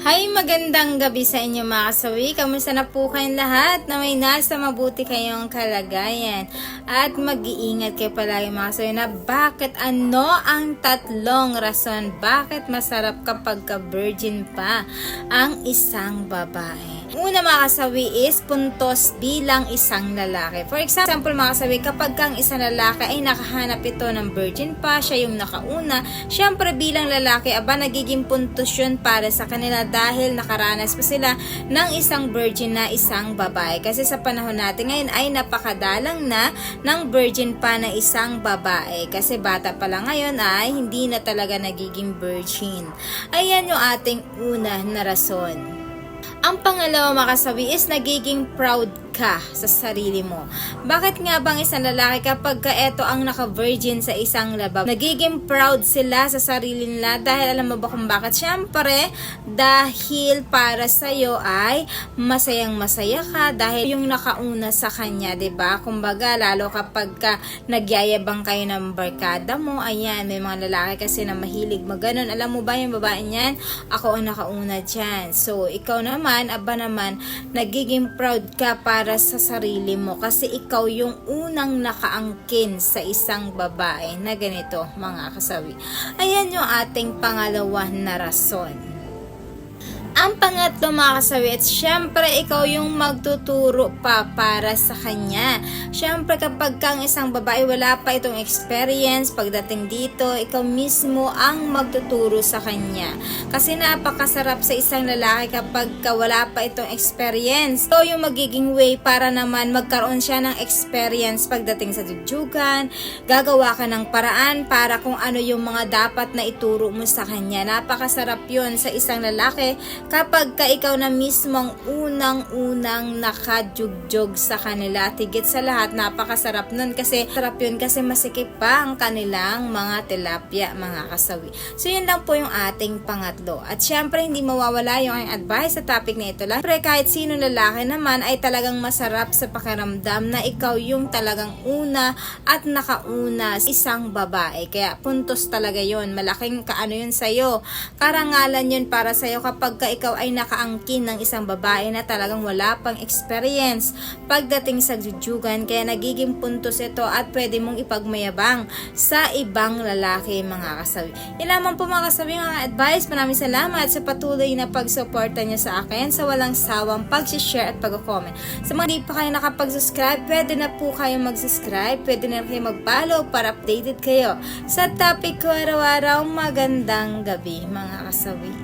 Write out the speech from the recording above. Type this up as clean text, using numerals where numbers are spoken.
Hi, magandang gabi sa inyo mga kasawi. Kamusta na po kayong lahat na may nasa mabuti kayong kalagayan? At mag-iingat kayo palagi mga kasawi na bakit ano ang tatlong rason bakit masarap kapag ka-virgin pa ang isang babae. Una mga kasawi is puntos bilang isang lalaki. For example mga kasawi, kapag kang isang lalaki ay nakahanap ito ng virgin pa, siya yung nakauna, syempre bilang lalaki, nagiging puntos yun para sa kanila dahil nakaranas pa sila ng isang virgin na isang babae. Kasi sa panahon natin ngayon ay napakadalang na ng virgin pa na isang babae. Kasi bata pa lang ngayon ay hindi na talaga nagiging virgin. Ayan yung ating una na rason. Ang pangalawa mga kasawi is nagiging proud ka sa sarili mo. Bakit nga bang isang lalaki kapag eto ang naka-virgin sa isang labab, nagiging proud sila sa sarili nila dahil alam mo ba kung bakit? Syempre, dahil para sa'yo ay masayang masaya ka dahil yung nakauna sa kanya, 'di ba? Kumbaga, lalo kapag nagyayabang kayo ng barkada mo, ayan, may mga lalaki kasi na mahilig maganon. Alam mo ba yung babae niyan? Ako ang nakauna dyan. So, ikaw naman, nagiging proud ka para sa sarili mo kasi ikaw yung unang nakaangkin sa isang babae na ganito mga kasawi. Ayan yung ating pangalawa na rason. Ang pangatlo mga kasawi, at syempre ikaw yung magtuturo pa para sa kanya. Syempre kapag kang isang babae wala pa itong experience, pagdating dito, ikaw mismo ang magtuturo sa kanya. Kasi napakasarap sa isang lalaki kapag wala pa itong experience. So yung magiging way para naman magkaroon siya ng experience pagdating sa jujugan, gagawa ka ng paraan para kung ano yung mga dapat na ituro mo sa kanya. Napakasarap yun sa isang lalaki kapag ikaw na mismong unang-unang nakajugjog sa kanila. At higit sa lahat, napakasarap nun kasi sarap yun kasi masikip pa ang kanilang mga tilapia, mga kasawi. So yun lang po yung ating pangatlo. At syempre hindi mawawala yung aking advice sa topic na ito lang. Pero kahit sino lalaki naman ay talagang masarap sa pakiramdam na ikaw yung talagang una at nakauna sa isang babae. Kaya puntos talaga yun. Malaking kaano yun sa'yo. Karangalan yun para sa'yo kapag ikaw ay nakaangkin ng isang babae na talagang wala pang experience pagdating sa jujugan, kaya nagiging puntos ito at pwede mong ipagmayabang sa ibang lalaki mga kasawi. Yan lamang po mga kasawi, mga advice. Maraming salamat sa patuloy na pagsuporta niyo sa akin, sa walang sawang pag-share at pag-comment. Sa mga di pa kayo nakapag-subscribe, pwede na po kayo mag-subscribe, pwede na kayo mag-follow para updated kayo sa topic ko araw-araw. Magandang gabi mga kasawi.